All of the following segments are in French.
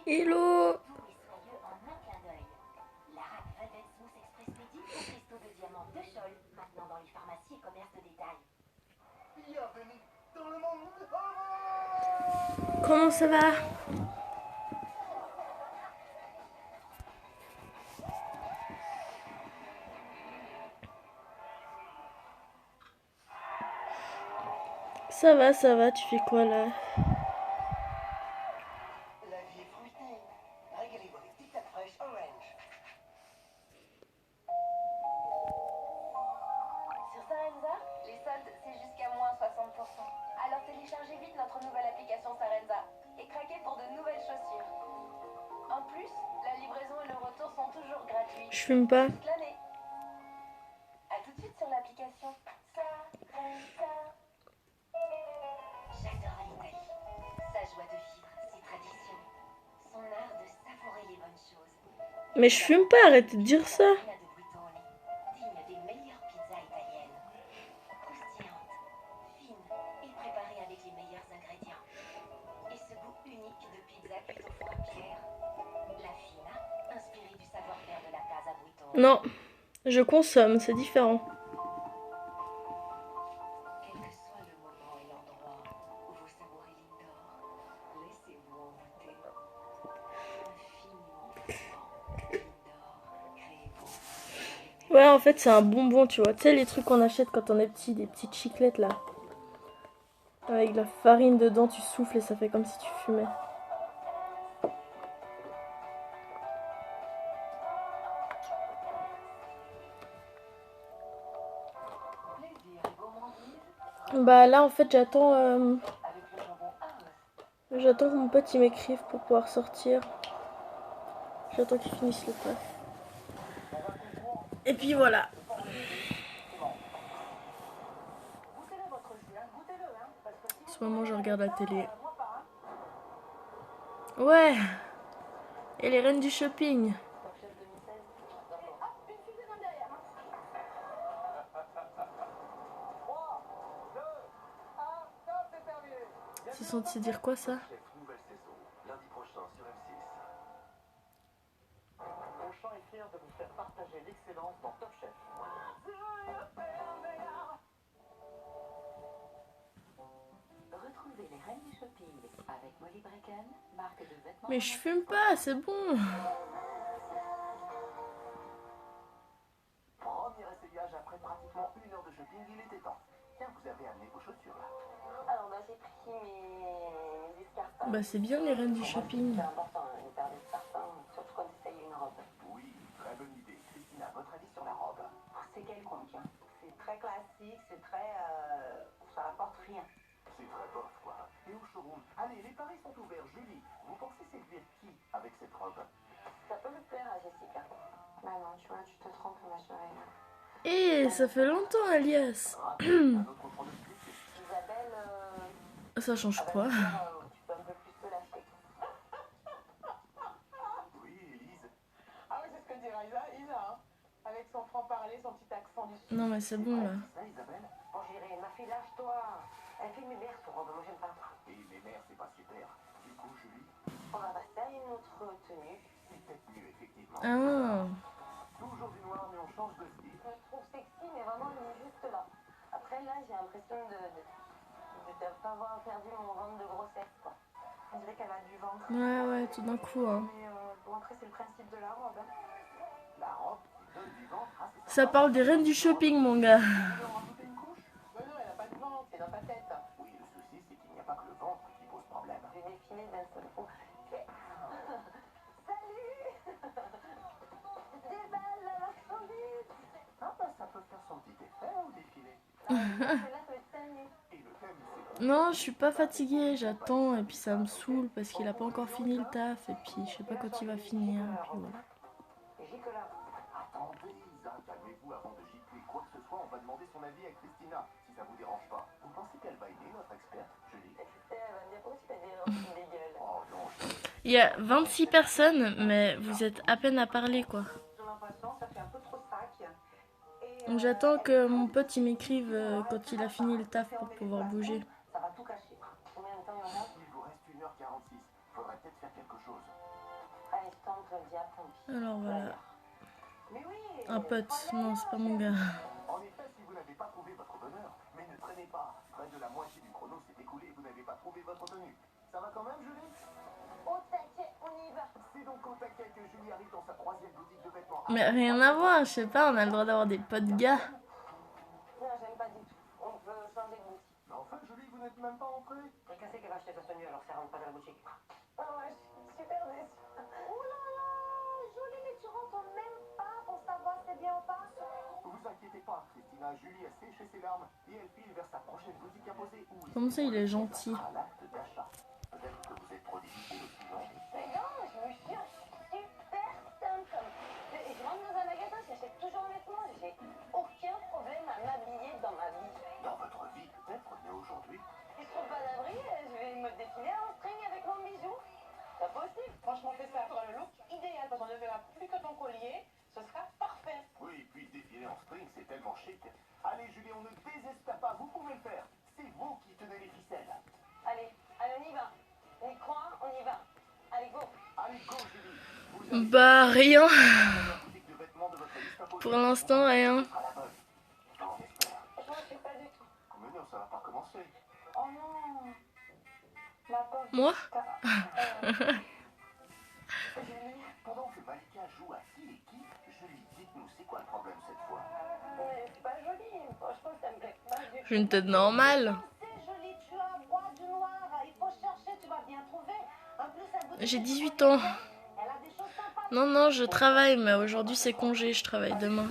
Hello. Doux et soyeux en un clin d'œil. La Rack Velvet Smooth Express Medi aux cristaux de diamant de Scholl, maintenant dans les pharmacies et commerces de détail. Bienvenue dans le monde. Comment ça va? Ça va, tu fais quoi là? La vie est fruitée. Régalez-vous avec Tic Tac fraîche orange. Sur Sarenza, les soldes, c'est jusqu'à moins 60%. Alors téléchargez vite notre nouvelle application Sarenza et craquez pour de nouvelles chaussures. En plus, la livraison et le retour sont toujours gratuits. Je fume pas. Toute l'année. A tout de suite sur l'application Sarenza. J'adore l'Italie. Sa joie de vivre, ses traditions, son art de savourer les bonnes choses. Mais je fume pas, arrête de dire ça. Pizza de Buitoni, digne des meilleures pizzas italiennes. Croustillantes, fines et préparées avec les meilleurs ingrédients. Et ce goût unique de pizza cuite au four à pierre. La fina, inspirée du savoir-faire de la Casa Buitoni. Non, je consomme, c'est différent. Quel que soit le moment et l'endroit où vous savourez Lindor, laissez-vous envoûter. Infiniment fort, Lindor, créé pour vous. Ouais, en fait, c'est un bonbon, tu vois. Tu sais, les trucs qu'on achète quand on est petit, des petites chiclettes là. Avec de la farine dedans, tu souffles et ça fait comme si tu fumais. Plaisir et gourmandise Bah là, en fait, avec le jambon Arles. j'attends que mon pote il m'écrive pour pouvoir sortir. J'attends qu'il finisse le taf. Et puis voilà. Goûtez-le votre jus, hein, goûtez-le, hein, parce que si En ce moment, je regarde la télé. moi pas, hein. Ouais. Et les reines du shopping. Top Chef 2016. Hop, une fusée dans derrière, hein. 3, 2, 1, top, c'est terminé. C'est censé dire quoi ça? Chef nouvelle saison, lundi prochain sur M6. Auchan est fier de vous faire partager l'excellence dans Top Chef. Retrouvez les reines du shopping avec Molly Brecken, marque de vêtements. Mais je fume pas, c'est bon. Premier essayage après pratiquement 1 heure de shopping, il était temps. Tiens, vous avez amené vos chaussures là. Alors, j'ai pris mes escarpins. Bah c'est bien les reines du shopping. C'est important, une paire d'escarpins, surtout quand il s'agit d'une robe. Oui, très bonne idée. Christina, votre avis sur la robe? C'est quelconque, hein. C'est très classique, c'est très. Ça apporte rien. C'est très bof, quoi. Et au showroom, allez, les paris sont ouverts. Julie, vous pensez séduire qui avec cette robe? Ça peut lui plaire à Jessica. Bah non, tu vois, tu te trompes, ma chérie. Eh, ça fait longtemps, Alias. Un autre pronostic? Isabelle, Ça change quoi? tu peux un peu plus te lâcher. Oui, Élise. Ah oui, c'est ce que dira Isa, hein. Avec son franc-parler, son petit accent du sud. Non mais c'est bon là. Ça, Isabelle? Bon, j'irai, ma fille, lâche-toi. Elle fait mes mères, ce robe, moi j'aime pas. Et les mères, c'est pas super. Du coup, Julie, On va passer à une autre tenue. c'est peut-être mieux, effectivement. Ah. Toujours du noir, mais on change de style. Je me trouve sexy, mais vraiment, elle est juste là. Après, là, j'ai l'impression de pas avoir perdu mon ventre de grossesse, quoi. On dirait qu'elle a du ventre. Ouais, tout d'un coup. Hein. Mais bon, après, c'est le principe de la robe. Hein. La robe qui donne du ventre, ah, c'est Ça parle des reines du shopping, mon gars. Vous voulez en rajouter une couche? Mais non, elle a pas de ventre, c'est dans ta tête. Oui, le souci, c'est qu'il n'y a pas que le ventre qui pose problème. J'ai défilé d'un seul coup. Salut. Déballe la marchandise. Ah, bah, ça peut faire son petit effet au défilé. C'est là que le thème est. Et le thème, c'est Non, je suis pas fatiguée, j'attends et puis ça me saoule parce qu'il a pas encore fini le taf et puis je sais pas quand il va finir et puis voilà. Gicola. Attendez, Isa, calmez-vous avant de gicler quoi que ce soit. On va demander son avis à Christina, si ça vous dérange pas. Vous pensez qu'elle va aimer notre experte, Julie? Elle va me dire pourquoi tu fais des gens des gueules. Oh non, Il y a 26 personnes, mais vous êtes à peine à parler quoi. J'ai l'impression que ça fait un peu trop sac. Et, Donc j'attends que mon pote il m'écrive quand il a fini le taf pour pouvoir bouger. Ça va tout cacher. Combien de temps il y en a? il vous reste 1h46. Faudrait peut-être faire quelque chose. tendre diapombe. Alors voilà. Mais oui. Un pote. Non, c'est pas mon gars. En effet, si vous n'avez pas trouvé votre bonheur, mais ne traînez pas. Près de la moitié du chrono s'est écoulé et vous n'avez pas trouvé votre tenue. Ça va quand même, Julie? Au taquet, on y va. C'est donc au taquet que Julie arrive dans sa troisième boutique de vêtements. Mais rien à voir, je sais pas, on a le droit d'avoir des potes gars. Non, j'aime pas du tout. On peut changer de boutique. Mais enfin, Julie, vous n'êtes même pas entrée. Et cassé qu'elle va acheter sa tenue alors ça rentre pas dans la boutique. Ah ouais, je suis super déçue. Oh là là, Julie, mais tu rentres même pas pour savoir si c'est bien ou pas. Vous inquiétez pas, Christina, Julie a séché ses larmes et elle file vers sa prochaine boutique imposée où Comment ça, il est gentil? à l'acte d'achat. Peut-être que vous êtes trop difficile aussi, non? Mais non, je me suis super simple. Et je rentre dans un magasin, j'achète toujours un vêtement, j'ai aucun problème à m'habiller dans ma vie. Dans votre vie, peut-être, mais aujourd'hui, Si je trouve pas d'abri, je vais me défiler en string avec mon bijou. Pas possible. Franchement, fais ça. Pour le look idéal, parce qu'on ne verra plus que ton collier. Ce sera parfait. oui, puis défiler en string, c'est tellement chic. Allez, Julie, on ne désespère pas, vous pouvez le faire. C'est vous qui tenez les ficelles. Allez, on y va. On y croit, on y va. Allez, go. Allez, go, Julie. Vous avez Bah, rien. la boutique de vêtements de votre liste imposée. Pour l'instant, rien. Ce sera la bonne. On espère. Franchement, je sais pas du tout. Mais non, ça va pas commencer. Oh non. La pauvre. Moi? Julie, pendant que Malika joue à qui est qui, Julie, dites-nous, c'est quoi le problème cette fois? Mais c'est pas joli. Franchement, ça me plaît pas du tout. J'ai une tête normale. C'est joli, tu as bois du noir. Il faut chercher, tu vas bien trouver. En plus, elle boutique, J'ai 18 ans. elle a des choses sympas. Non, non, je travaille, mais aujourd'hui c'est congé, je travaille demain.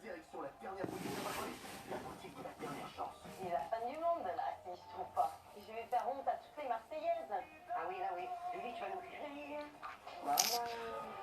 Direction la dernière boutique de votre liste, la boutique de la dernière chance. C'est la fin du monde, là, si je trouve pas. Je vais faire honte à toutes les Marseillaises. Ah oui, là, oui. Julie, tu vas nous crier.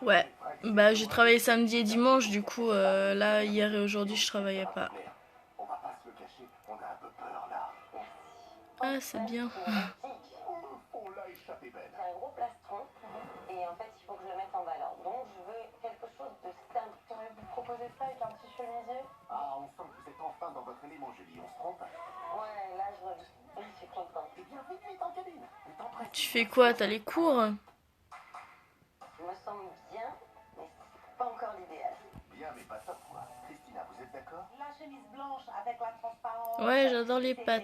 Ouais, bah j'ai travaillé samedi et dimanche, du coup là, hier et aujourd'hui, je travaillais pas. On va pas se le cacher, on a un peu peur là. Ah, c'est bien. On l'a échappé belle. C'est un gros plastron. Et en fait, il faut que je le mette en valeur. Donc, je veux quelque chose de simple. J'aurais vous proposer ça avec un petit chemisier. Ah, on sent que vous êtes enfin dans votre élément, Julie, on se trompe. Ouais, là, je suis contente. Eh bien, vite, vite en cabine. Le temps presse. Tu fais quoi? T'as les cours? Je me sens bien, mais c'est pas encore l'idéal. Bien, mais pas top quoi. Christina, vous êtes d'accord? La chemise blanche avec la transparence. Ouais, j'adore les c'est pattes.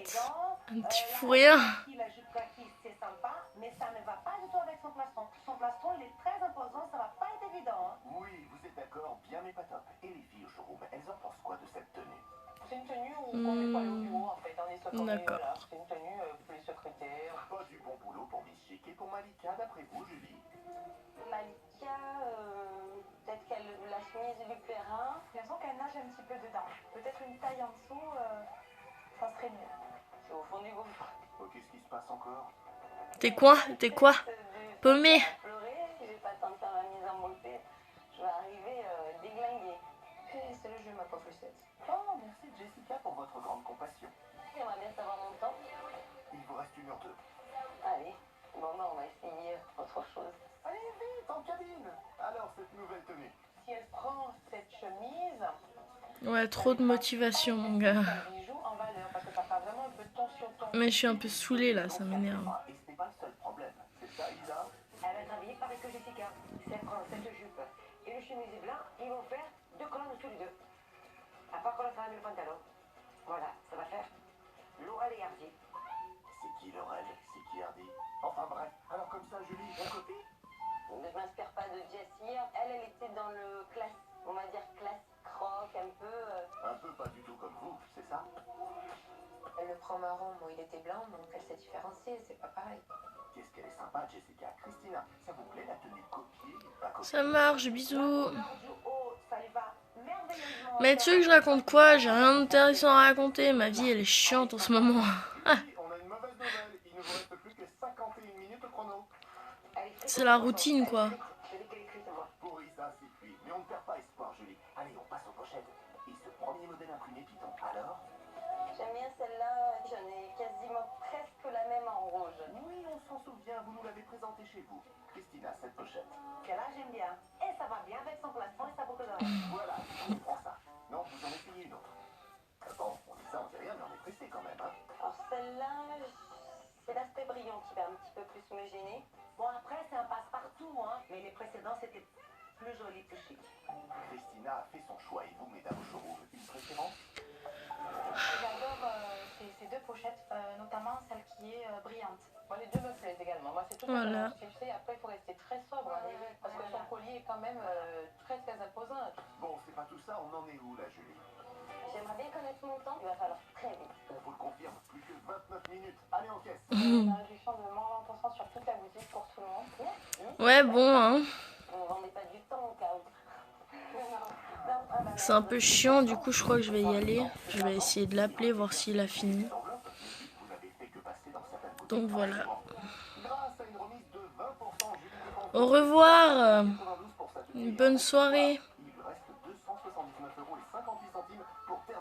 élégant. Tu La fous rien. La jupe kaki, c'est sympa, mais ça ne va pas du tout avec son plastron. Son plastron, il est très imposant, ça va pas être évident. Hein. Oui, vous êtes d'accord, bien, mais pas top. Et les filles au showroom, elles en pensent quoi de cette tenue? C'est une tenue où on n'est pas allé au bureau en fait. On est secrétaire. D'accord. Voilà. C'est une tenue pour les secrétaires. Pas du bon boulot pour Miss Chic et pour Malika, d'après vous, Julie. Malika, peut-être qu'elle la chemise lui plaira. J'ai l'impression qu'elle nage un petit peu dedans. Peut-être une taille en dessous, ça serait mieux. C'est au fond du gouffre. Oh, qu'est-ce qui se passe encore? T'es quoi? T'es quoi? Paumé. Pleurer, j'ai pas le temps de faire ma mise en montée. Je vais arriver déglinguée. C'est le jeu, ma pauvre Lucette. Oh, merci Jessica pour votre grande compassion. J'aimerais bien savoir mon temps. Il vous reste 1h02. Allez, bon, bah, on va essayer autre chose. Allez, vite, en cabine. Alors, cette nouvelle tenue. Si elle prend cette chemise, Ouais, trop de motivation, mon gars. un bijou en valeur, parce que ça fera vraiment un peu de ton sur ton. Mais je suis un peu saoulée là, ça m'énerve. Et ce n'est pas le seul problème. C'est ça, Isa? Elle va travailler avec Jessica. Si elle prend cette jupe et le chemisier blanc, ils vont faire 2 colonnes tous les deux. À part qu'on la femme et le pantalon. Voilà, ça va faire Laurel et Hardy. C'est qui Laurel? C'est qui Hardy? Enfin bref, alors comme ça, Julie, on copie? Je m'inspire pas de Jessie. Elle était dans le classe, on va dire classique rock, un peu. Un peu pas du tout comme vous, c'est ça? Elle le prend marron, bon il était blanc, donc elle s'est différenciée, c'est pas pareil. Qu'est-ce qu'elle est sympa, Jessica. Christina, ça vous plaît la tenue copiée? Pas copiée? Ça marche, bisous. Du haut, ça lui va merveilleusement. Mais tu veux que je raconte quoi? J'ai rien d'intéressant à raconter. Ma vie, elle est chiante en ce moment. Julie, on a une mauvaise nouvelle. Il ne vous reste plus que 51 minutes au chrono. C'est la routine, quoi. Pour Isa, c'est cuit. Mais on ne perd pas espoir, Julie. Allez, on passe aux pochettes. Et ce premier modèle imprimé Python, alors? J'aime bien celle-là, j'en ai quasiment presque la même en rouge. Oui, on s'en souvient, vous nous l'avez présenté chez vous. Christina, cette pochette. Là, j'aime bien. Et ça va bien avec son plastron et sa boucle d'oreille. Voilà, on prend ça. Non, vous en essayez une autre. Bon, on dit ça, on dit rien, mais on est pressé quand même, hein. Alors celle-là, c'est l'aspect brillant qui va un petit peu plus me gêner. Bon, après, c'est un passe-partout. tout, hein, mais les précédents c'était plus joli, plus chic. Christina a fait son choix et vous, mesdames Chauveau, une préférence? J'adore ces deux pochettes, notamment celle qui est brillante. Moi, les deux me plaisent également. Moi, c'est tout Voilà. à fait mon style. Après, il faut rester très sobre, hein, parce que son collier est quand même très très imposant. Bon, c'est pas tout ça, on en est où là, Julie? J'aimerais bien connaître mon temps. Il va falloir très vite. On vous le confirme, plus que 29 minutes. Allez, en caisse. La réduction de moins 20% sur toute la boutique pour tout le monde. Merci. Ouais, bon, hein. Ne vendez pas du temps au cas où. C'est un peu chiant, du coup, je crois que je vais y aller. Je vais essayer de l'appeler, voir s'il a fini. Vous n'avez fait que passer dans certaines boutiques. Donc voilà. Grâce à une remise de 20%, Julie dépense Au revoir. 92 pour sa tenue. Une bonne soirée.